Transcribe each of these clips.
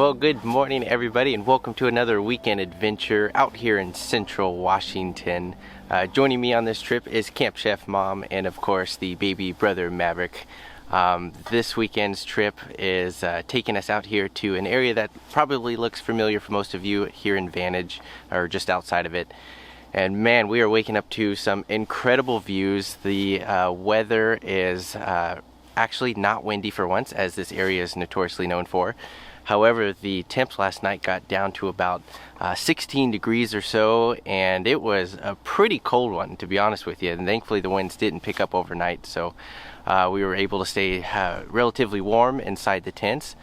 Well, good morning everybody and welcome to another weekend adventure out here in central Washington. Joining me on this trip is Camp Chef Mom and of course the baby brother Maverick. This weekend's trip is taking us out here to an area that probably looks familiar for most of you here in Vantage or just outside of it. And man, we are waking up to some incredible views. The weather is actually not windy for once, as this area is notoriously known for. However, the temps last night got down to about 16 degrees or so, and it was a pretty cold one, to be honest with you. And thankfully the winds didn't pick up overnight, so we were able to stay relatively warm inside the tents.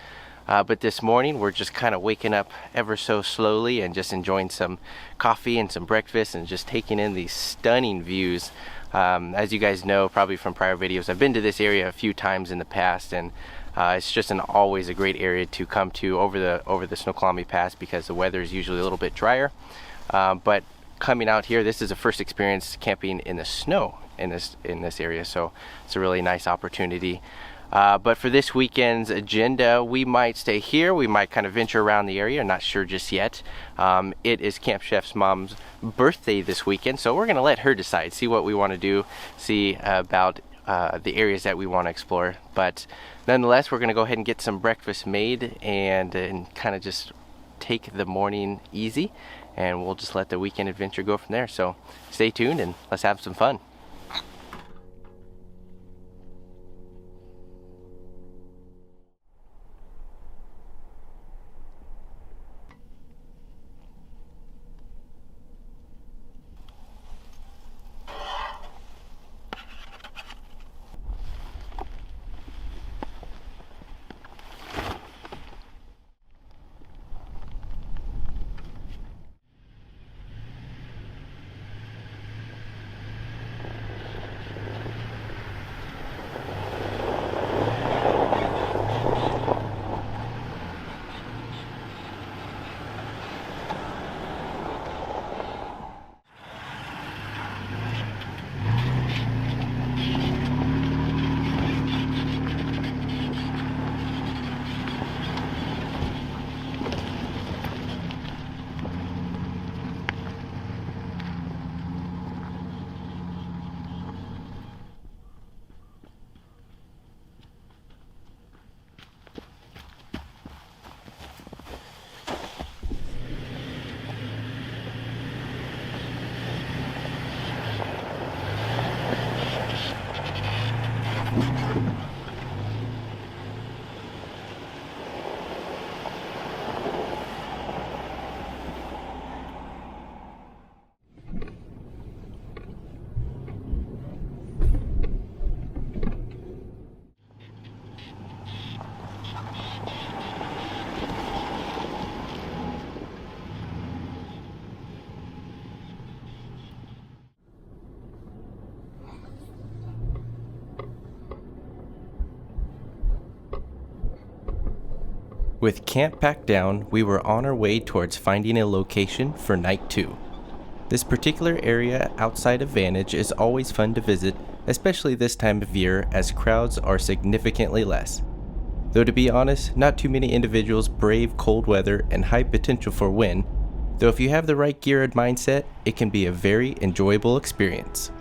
But this morning we're just kind of waking up ever so slowly and just enjoying some coffee and some breakfast and just taking in these stunning views. As you guys know probably from prior videos, I've been to this area a few times in the past, and it's just always a great area to come to over the Snoqualmie Pass because the weather is usually a little bit drier. But coming out here, this is a first experience camping in the snow in this area, so it's a really nice opportunity. But for this weekend's agenda, we might stay here. We might kind of venture around the area. Not sure just yet. It is Camp Chef's mom's birthday this weekend, so we're going to let her decide, see what we want to do, see about the areas that we want to explore. But nonetheless, we're going to go ahead and get some breakfast made and kind of just take the morning easy, and we'll just let the weekend adventure go from there. So stay tuned and let's have some fun. With camp packed down, we were on our way towards finding a location for night 2. This particular area outside of Vantage is always fun to visit, especially this time of year as crowds are significantly less. Though to be honest, not too many individuals brave cold weather and high potential for wind, though if you have the right gear and mindset, it can be a very enjoyable experience.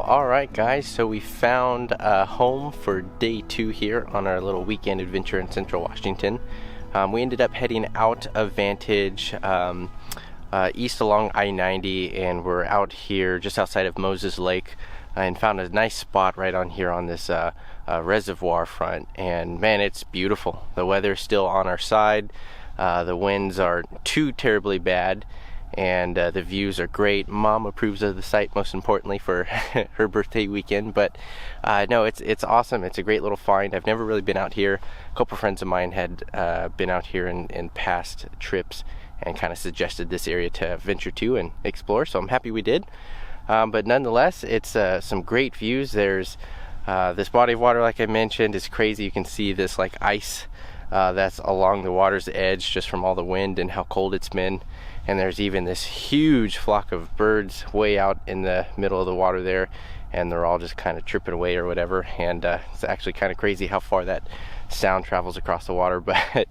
Well, alright guys, so we found a home for day 2 here on our little weekend adventure in Central Washington. We ended up heading out of Vantage east along I-90, and we're out here just outside of Moses Lake and found a nice spot right on here on this reservoir front. And man, it's beautiful. The weather's still on our side. The winds aren't too terribly bad, and the views are great. Mom approves of the site, most importantly for her birthday weekend. But no, it's awesome. It's a great little find. I've never really been out here. A couple friends of mine had been out here in past trips and kind of suggested this area to venture to and explore, so I'm happy we did. But nonetheless, it's some great views. There's this body of water, like I mentioned, is crazy. You can see this like ice that's along the water's edge just from all the wind and how cold it's been. And there's even this huge flock of birds way out in the middle of the water there, and they're all just kind of tripping away or whatever. And it's actually kind of crazy how far that sound travels across the water. But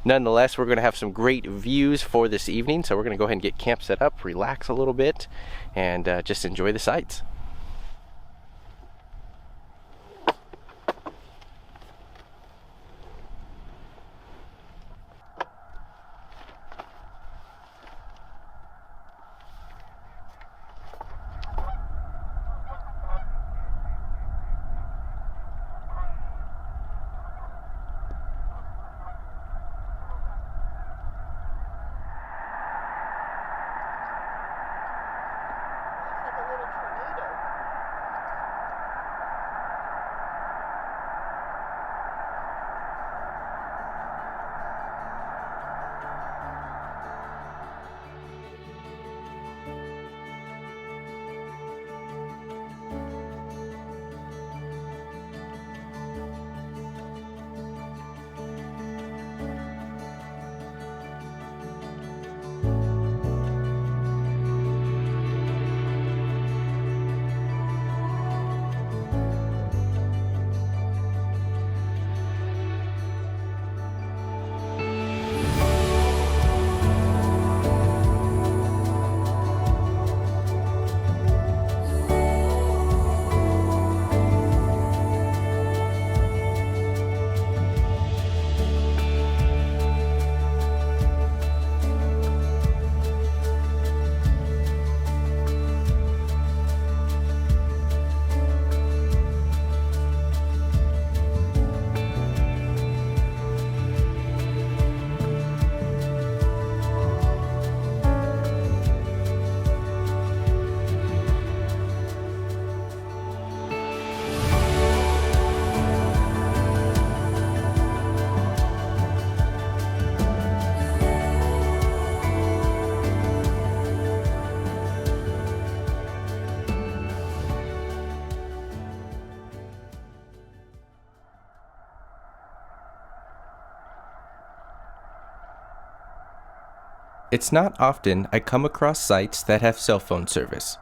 nonetheless, we're going to have some great views for this evening, so we're going to go ahead and get camp set up, relax a little bit, and just enjoy the sights. It's not often I come across sites that have cell phone service.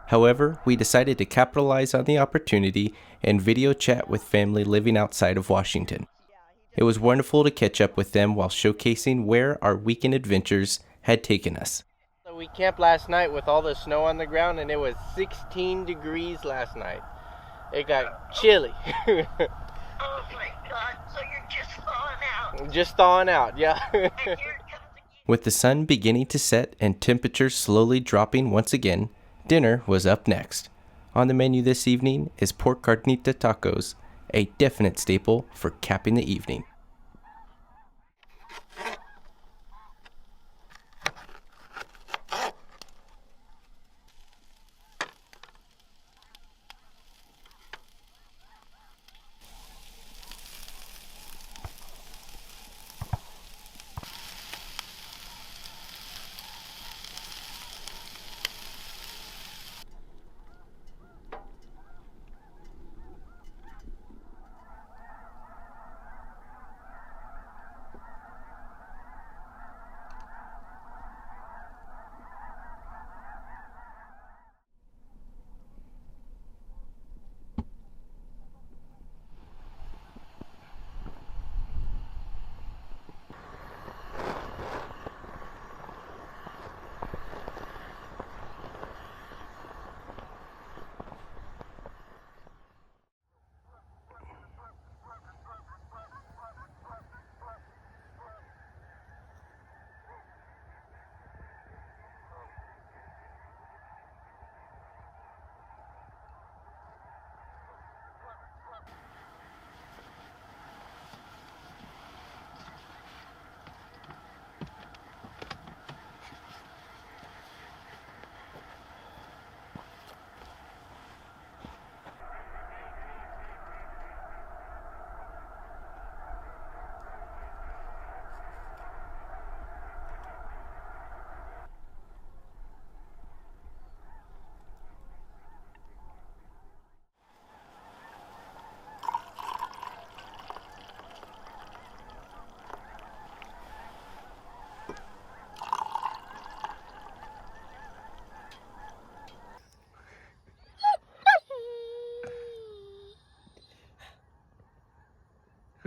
However, we decided to capitalize on the opportunity and video chat with family living outside of Washington. It was wonderful to catch up with them while showcasing where our weekend adventures had taken us. So we camped last night with all the snow on the ground, and it was 16 degrees last night. It got chilly. Oh my God, so you're just thawing out. Just thawing out, yeah. And here it comes With the sun beginning to set and temperatures slowly dropping once again, dinner was up next. On the menu this evening is pork carnita tacos, a definite staple for capping the evening.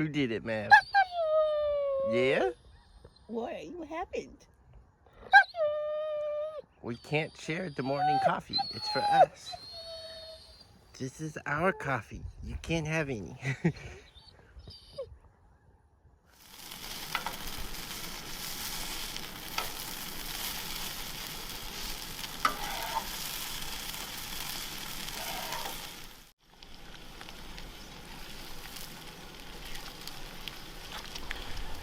Who did it, man? Yeah? What happened? We can't share the morning coffee. It's for us. This is our coffee. You can't have any.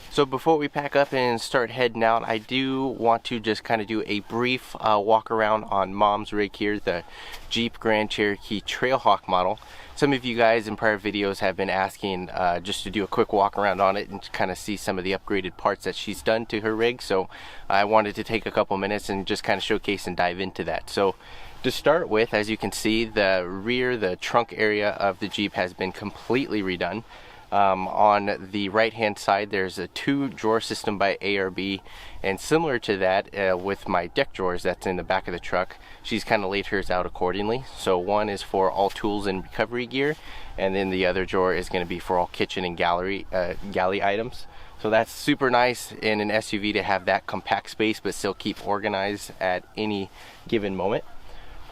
So before we pack up and start heading out, I do want to just kind of do a brief walk around on Mom's rig here, the Jeep Grand Cherokee Trailhawk model. Some of you guys in prior videos have been asking just to do a quick walk around on it and to kind of see some of the upgraded parts that she's done to her rig. So I wanted to take a couple minutes and just kind of showcase and dive into that. So to start with, as you can see, the trunk area of the Jeep has been completely redone. On the right hand side there's a 2-drawer system by ARB, and similar to that with my deck drawers that's in the back of the truck, she's kind of laid hers out accordingly. So one is for all tools and recovery gear, and then the other drawer is going to be for all kitchen and galley items. So that's super nice in an SUV to have that compact space but still keep organized at any given moment.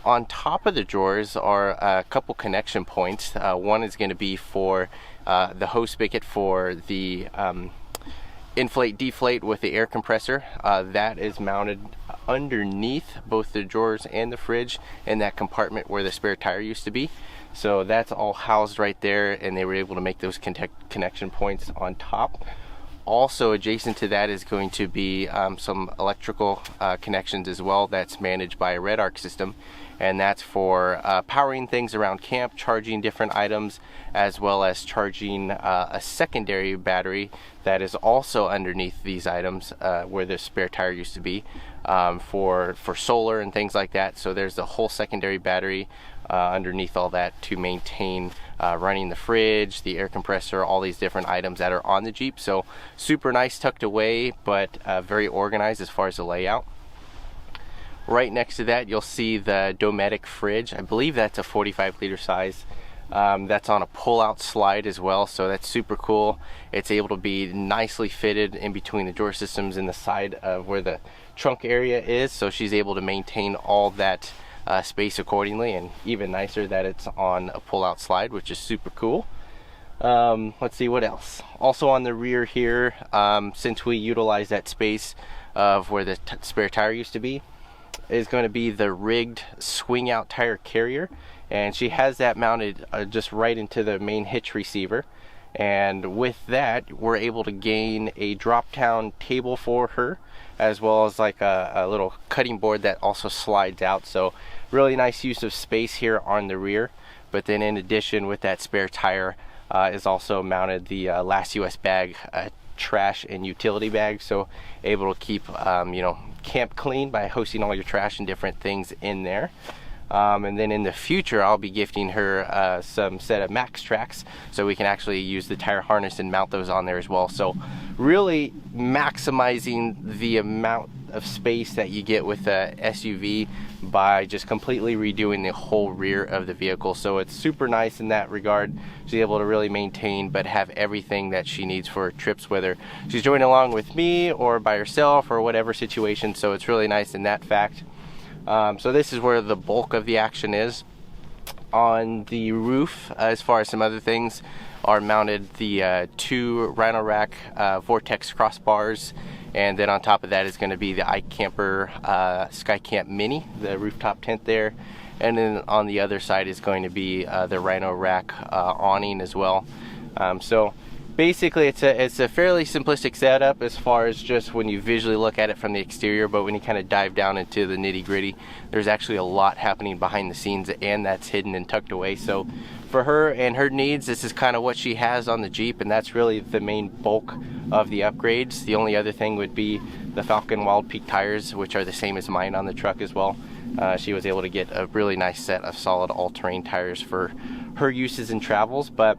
On top of the drawers are a couple connection points. One is going to be for the hose spigot for the inflate deflate with the air compressor. That is mounted underneath both the drawers and the fridge in that compartment where the spare tire used to be. So that's all housed right there, and they were able to make those connection points on top. Also adjacent to that is going to be some electrical connections as well that's managed by a Red Arc system, and that's for powering things around camp, charging different items, as well as charging a secondary battery that is also underneath these items where the spare tire used to be, for solar and things like that. So there's the whole secondary battery underneath all that to maintain running the fridge, the air compressor, all these different items that are on the Jeep. So super nice tucked away, but very organized as far as the layout. Right next to that you'll see the Dometic fridge. I believe that's a 45-liter size. That's on a pull-out slide as well, so that's super cool. It's able to be nicely fitted in between the drawer systems in the side of where the trunk area is, so she's able to maintain all that space accordingly, and even nicer that it's on a pull-out slide, which is super cool. Let's see what else. Also on the rear here, since we utilize that space of where the spare tire used to be, is going to be the rigged swing out tire carrier, and she has that mounted just right into the main hitch receiver. And with that we're able to gain a drop down table for her, as well as like a little cutting board that also slides out. So really nice use of space here on the rear. But then in addition, with that spare tire is also mounted the last US bag, trash and utility bag, so able to keep you know, camp clean by hosting all your trash and different things in there. And then in the future I'll be gifting her some set of Max Tracks, so we can actually use the tire harness and mount those on there as well. So really maximizing the amount of space that you get with a SUV by just completely redoing the whole rear of the vehicle. So it's super nice in that regard. She's able to really maintain but have everything that she needs for trips, whether she's joining along with me or by herself or whatever situation. So it's really nice in that fact. So this is where the bulk of the action is. On the roof, as far as some other things, are mounted the 2 Rhino Rack Vortex crossbars, and then on top of that is going to be the iKamper Skycamp Mini, the rooftop tent there, and then on the other side is going to be the Rhino Rack awning as well. So basically it's a fairly simplistic setup as far as just when you visually look at it from the exterior, but when you kind of dive down into the nitty-gritty, there's actually a lot happening behind the scenes, and that's hidden and tucked away. So for her and her needs, this is kind of what she has on the Jeep, and that's really the main bulk of the upgrades. The only other thing would be the Falcon Wild Peak tires, which are the same as mine on the truck as well. She was able to get a really nice set of solid all-terrain tires for her uses and travels. But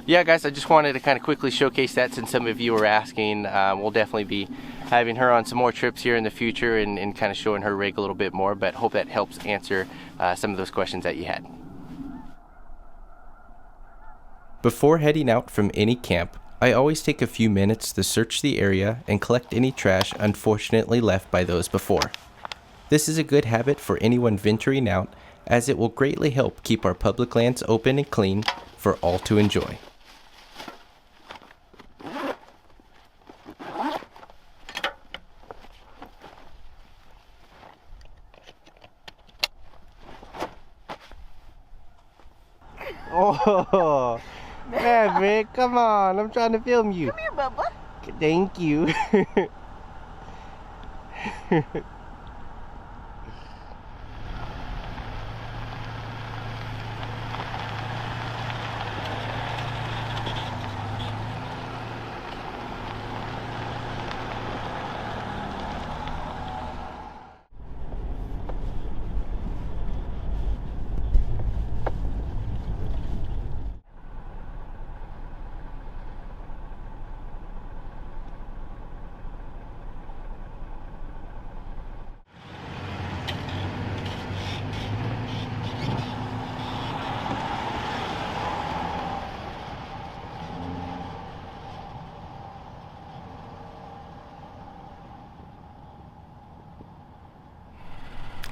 yeah, guys, I just wanted to kind of quickly showcase that since some of you were asking. We'll definitely be having her on some more trips here in the future and kind of showing her rig a little bit more, but hope that helps answer some of those questions that you had. Before heading out from any camp, I always take a few minutes to search the area and collect any trash unfortunately left by those before. This is a good habit for anyone venturing out, as it will greatly help keep our public lands open and clean for all to enjoy. Oh, Maverick, come on, I'm trying to film you. Come here, Bubba. Thank you.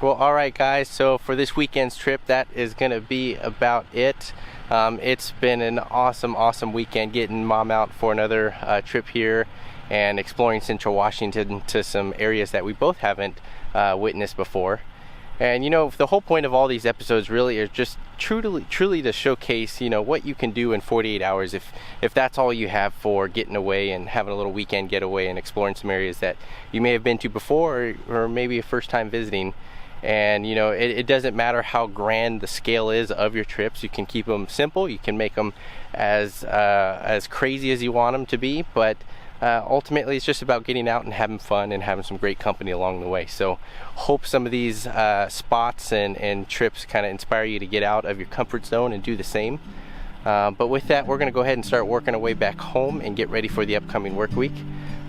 Well, all right, guys, so for this weekend's trip, that is going to be about it. It's been an awesome weekend getting Mom out for another trip here and exploring Central Washington to some areas that we both haven't witnessed before. And, you know, the whole point of all these episodes really is just truly to showcase, you know, what you can do in 48 hours if that's all you have for getting away and having a little weekend getaway and exploring some areas that you may have been to before, or maybe a first time visiting. And you know, it doesn't matter how grand the scale is of your trips. You can keep them simple, you can make them as crazy as you want them to be, but ultimately it's just about getting out and having fun and having some great company along the way. So hope some of these spots and trips kind of inspire you to get out of your comfort zone and do the same. But with that, we're going to go ahead and start working our way back home and get ready for the upcoming work week.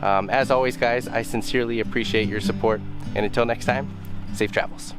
As always, guys, I sincerely appreciate your support, and until next time, safe travels.